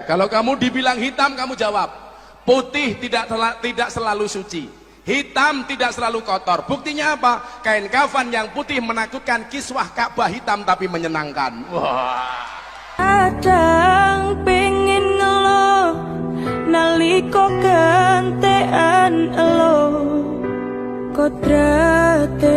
Kalau kamu dibilang hitam, kamu jawab putih tidak selalu suci, hitam tidak selalu kotor. Buktinya apa? Kain kafan yang putih menakutkan, kiswah Ka'bah hitam tapi menyenangkan. Wah. Kadang pengen ngeluh naliko gantean elo kodrate